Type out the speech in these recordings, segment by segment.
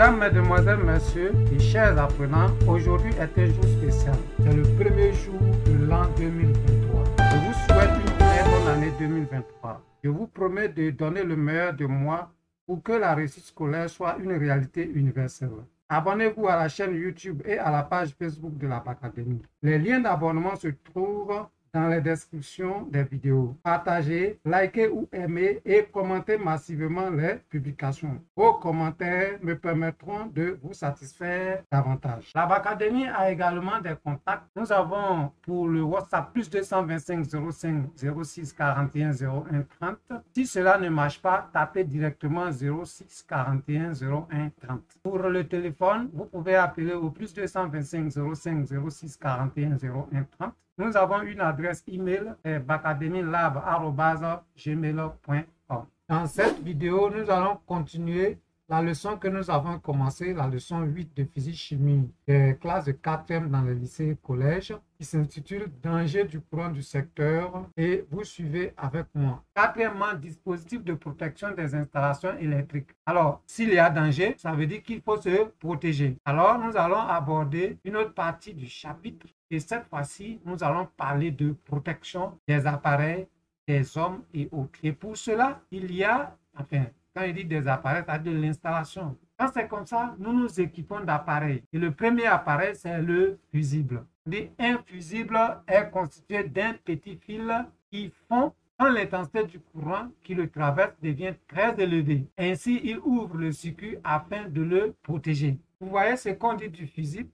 Mesdames, Mesdemoiselles, Messieurs et chers apprenants, aujourd'hui est un jour spécial. C'est le premier jour de l'an 2023. Je vous souhaite une très bonne année 2023. Je vous promets de donner le meilleur de moi pour que la réussite scolaire soit une réalité universelle. Abonnez-vous à la chaîne YouTube et à la page Facebook de la BAC Academy. Les liens d'abonnement se trouvent dans les descriptions des vidéos. Partagez, likez ou aimez et commentez massivement les publications. Vos commentaires me permettront de vous satisfaire davantage. La BAC Academy a également des contacts. Nous avons pour le WhatsApp plus 225 05 06 41 01 30. Si cela ne marche pas, tapez directement 06 41 01 30. Pour le téléphone, vous pouvez appeler au plus 225 05 06 41 01 30. Nous avons une adresse email bacademylab@gmail.com. Dans cette vidéo, nous allons continuer la leçon que nous avons commencée, la leçon 8 de physique-chimie des classes de 4e dans les lycées et collèges, qui s'intitule « Danger du courant du secteur » et vous suivez avec moi. Quatrièmement, dispositif de protection des installations électriques. Alors, s'il y a danger, ça veut dire qu'il faut se protéger. Alors, nous allons aborder une autre partie du chapitre et cette fois-ci, nous allons parler de protection des appareils, des hommes et autres. Et pour cela, il y a, quand il dit des appareils, c'est-à-dire de l'installation. Quand c'est comme ça, nous nous équipons d'appareils. Et le premier appareil, c'est le fusible. Un fusible est constitué d'un petit fil qui fond quand l'intensité du courant qui le traverse devient très élevée. Ainsi, il ouvre le circuit afin de le protéger. Vous voyez ce qu'on dit du fusible?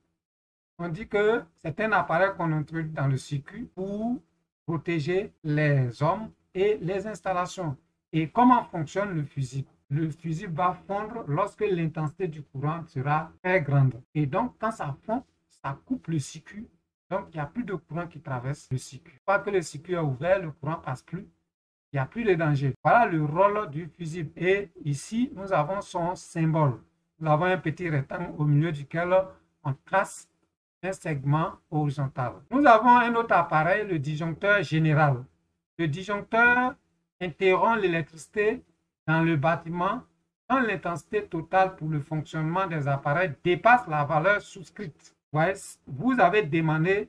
On dit que c'est un appareil qu'on introduit dans le circuit pour protéger les hommes et les installations. Et comment fonctionne le fusible? Le fusible va fondre lorsque l'intensité du courant sera très grande. Et donc, quand ça fond, ça coupe le circuit. Donc, il n'y a plus de courant qui traverse le circuit. Une fois que le circuit est ouvert, le courant ne passe plus. Il n'y a plus de danger. Voilà le rôle du fusible. Et ici, nous avons son symbole. Nous avons un petit rectangle au milieu duquel on trace un segment horizontal. Nous avons un autre appareil, le disjoncteur général. Le disjoncteur interrompt l'électricité dans le bâtiment quand l'intensité totale pour le fonctionnement des appareils dépasse la valeur souscrite. Vous avez demandé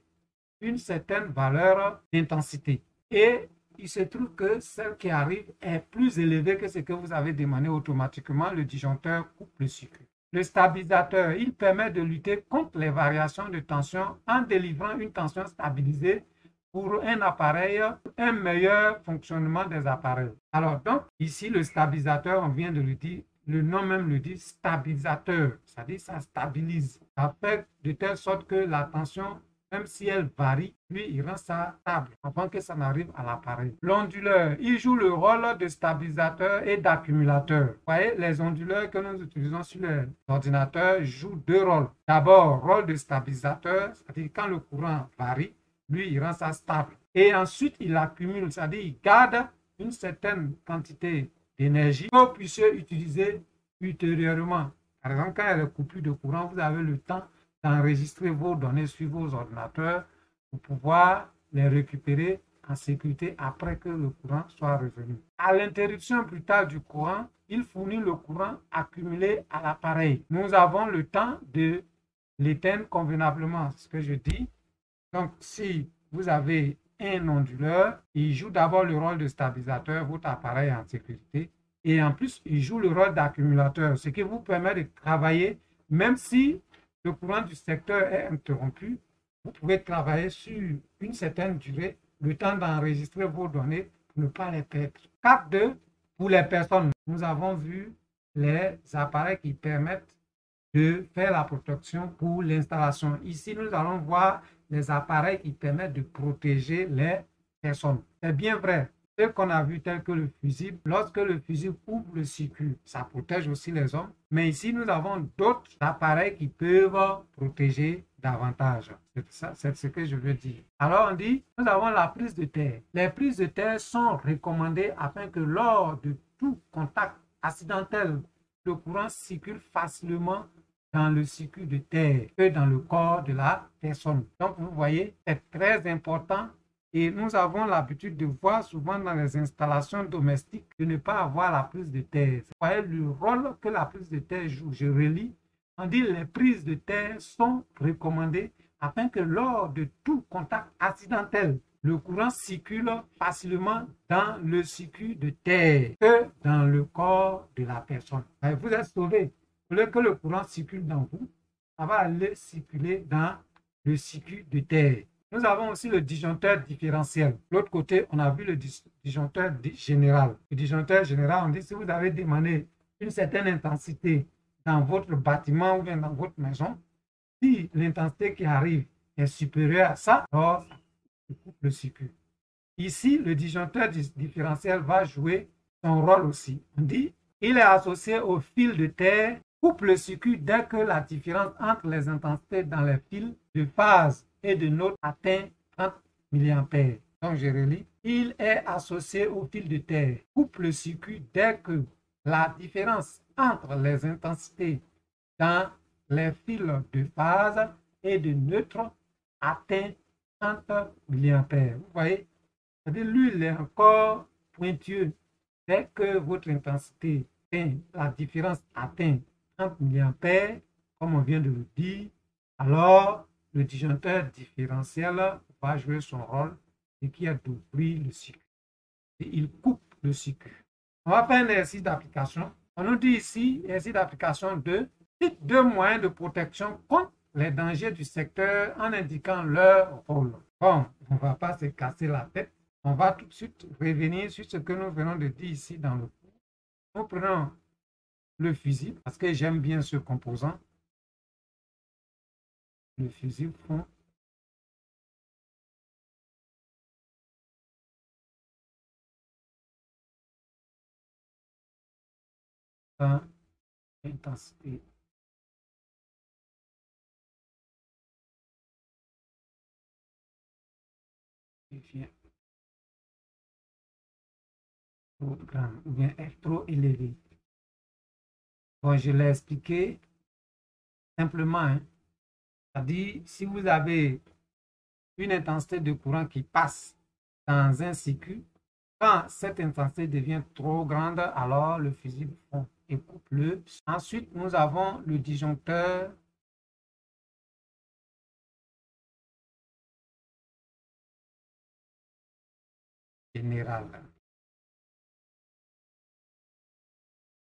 une certaine valeur d'intensité et il se trouve que celle qui arrive est plus élevée que ce que vous avez demandé automatiquement. Le disjoncteur coupe le circuit. Le stabilisateur, il permet de lutter contre les variations de tension en délivrant une tension stabilisée pour un appareil, un meilleur fonctionnement des appareils. Alors donc, ici, le stabilisateur, on vient de le dire, le nom même le dit stabilisateur, c'est-à-dire ça stabilise. Ça fait de telle sorte que la tension, même si elle varie, lui, il rend ça stable avant que ça n'arrive à l'appareil. L'onduleur, il joue le rôle de stabilisateur et d'accumulateur. Vous voyez, les onduleurs que nous utilisons sur les ordinateurs jouent deux rôles. D'abord, rôle de stabilisateur, c'est-à-dire quand le courant varie, lui, il rend ça stable. Et ensuite, il accumule, c'est-à-dire il garde une certaine quantité d'énergie que vous puissiez utiliser ultérieurement. Par exemple, quand il y a des coupures de courant, vous avez le temps d'enregistrer vos données sur vos ordinateurs pour pouvoir les récupérer en sécurité après que le courant soit revenu. À l'interruption brutale du courant, il fournit le courant accumulé à l'appareil. Nous avons le temps de l'éteindre convenablement, ce que je dis. Donc, si vous avez un onduleur, il joue d'abord le rôle de stabilisateur, votre appareil est en sécurité. Et en plus, il joue le rôle d'accumulateur, ce qui vous permet de travailler, même si le courant du secteur est interrompu, vous pouvez travailler sur une certaine durée, le temps d'enregistrer vos données pour ne pas les perdre. 4.2, pour les personnes, nous avons vu les appareils qui permettent de faire la protection pour l'installation. Ici, nous allons voir les appareils qui permettent de protéger les personnes. C'est bien vrai. Ce qu'on a vu tel que le fusible, lorsque le fusible ouvre le circuit, ça protège aussi les hommes. Mais ici, nous avons d'autres appareils qui peuvent protéger davantage. C'est ce que je veux dire. Alors, on dit, nous avons la prise de terre. Les prises de terre sont recommandées afin que lors de tout contact accidentel, le courant circule facilement dans le circuit de terre que dans le corps de la personne. Donc, vous voyez, c'est très important. Et nous avons l'habitude de voir souvent dans les installations domestiques de ne pas avoir la prise de terre. Vous voyez le rôle que la prise de terre joue. Je relis On dit les prises de terre sont recommandées afin que lors de tout contact accidentel, le courant circule facilement dans le circuit de terre que dans le corps de la personne. Vous êtes sauvé. Au lieu que le courant circule dans vous, ça va aller circuler dans le circuit de terre. Nous avons aussi le disjoncteur différentiel. L'autre côté, on a vu le disjoncteur général. Le disjoncteur général, on dit si vous avez demandé une certaine intensité dans votre bâtiment ou bien dans votre maison, si l'intensité qui arrive est supérieure à ça, alors ça coupe le circuit. Ici, le disjoncteur différentiel va jouer son rôle aussi. On dit il est associé au fil de terre, coupe le circuit dès que la différence entre les intensités dans les fils de phase et de note atteint 30 mA. Donc je relis. Il est associé au fil de terre, coupe le circuit dès que la différence entre les intensités dans les fils de phase et de neutre atteint 30 mA. Vous voyez, c'est-à-dire lui, il est encore pointueux. Dès que votre intensité, la différence atteint 30 mA, comme on vient de le dire, alors le disjoncteur différentiel va jouer son rôle et qui est d'ouvrir le circuit. Et il coupe le circuit. On va faire un exercice d'application. On nous dit ici, exercice d'application 2, cite 2 moyens de protection contre les dangers du secteur en indiquant leur rôle. Bon, on ne va pas se casser la tête. On va tout de suite revenir sur ce que nous venons de dire ici dans le cours. Nous prenons le fusible, parce que j'aime bien ce composant. Le fusible fond. Intensité. Devient trop grand ou bien est trop élevé. Bon, je l'ai expliqué simplement. Hein. C'est-à-dire, si vous avez une intensité de courant qui passe dans un circuit, quand cette intensité devient trop grande, alors le fusible fond et coupe-le. Ensuite, nous avons le disjoncteur général.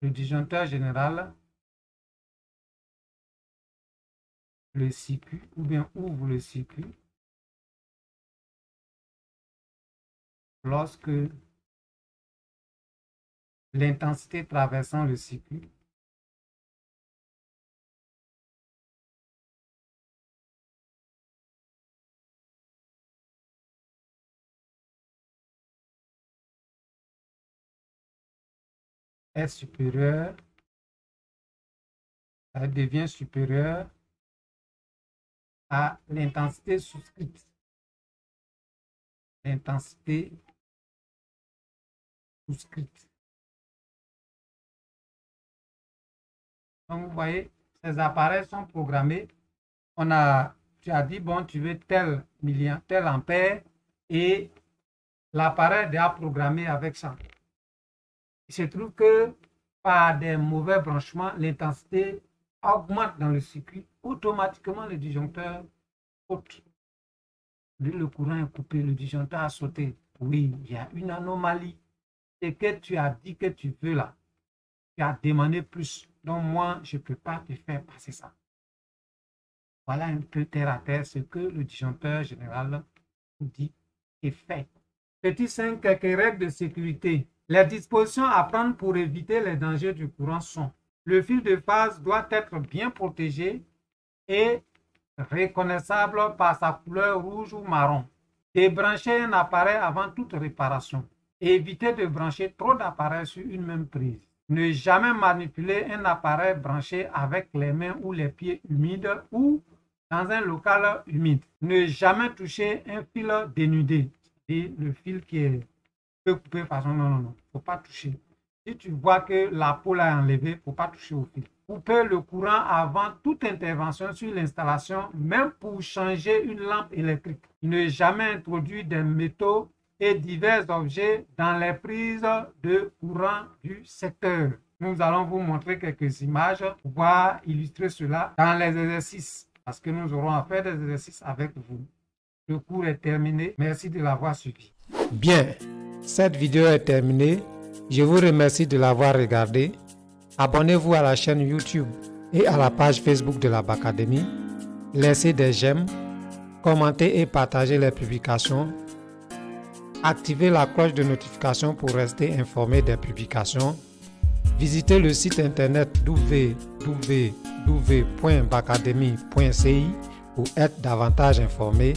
Le disjoncteur général, le circuit, ou bien ouvre le circuit lorsque l'intensité traversant le circuit est supérieure, elle devient supérieure à l'intensité souscrite. L'intensité souscrite. Donc, vous voyez, ces appareils sont programmés. Tu as dit, bon, tu veux tel ampère et l'appareil est déjà programmé avec ça. Il se trouve que par des mauvais branchements, l'intensité augmente dans le circuit. Automatiquement, le disjoncteur saute. Le courant est coupé, le disjoncteur a sauté. Oui, il y a une anomalie. C'est que tu as dit que tu veux là. Tu as demandé plus. Donc moi, je ne peux pas te faire passer ça. Voilà un peu terre à terre ce que le disjoncteur général dit et fait. Petit 5, quelques règles de sécurité. Les dispositions à prendre pour éviter les dangers du courant sont: le fil de phase doit être bien protégé et reconnaissable par sa couleur rouge ou marron. Débrancher un appareil avant toute réparation. Éviter de brancher trop d'appareils sur une même prise. Ne jamais manipuler un appareil branché avec les mains ou les pieds humides ou dans un local humide. Ne jamais toucher un fil dénudé. Et le fil qui est peu coupé façon non, faut pas toucher. Si tu vois que la pôle est enlevée, faut pas toucher au fil. Couper le courant avant toute intervention sur l'installation, même pour changer une lampe électrique. Ne jamais introduire des métaux et divers objets dans les prises de courant du secteur. nous allons vous montrer quelques images pour pouvoir illustrer cela dans les exercices, parce que nous aurons à faire des exercices avec vous. Le cours est terminé. Merci de l'avoir suivi. Bien, cette vidéo est terminée. Je vous remercie de l'avoir regardée. Abonnez-vous à la chaîne YouTube et à la page Facebook de la Bacadémie. Laissez des j'aime, commentez et partagez les publications. Activez la cloche de notification pour rester informé des publications. Visitez le site internet www.bacademy.ci pour être davantage informé.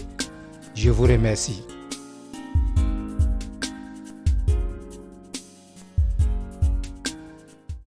Je vous remercie.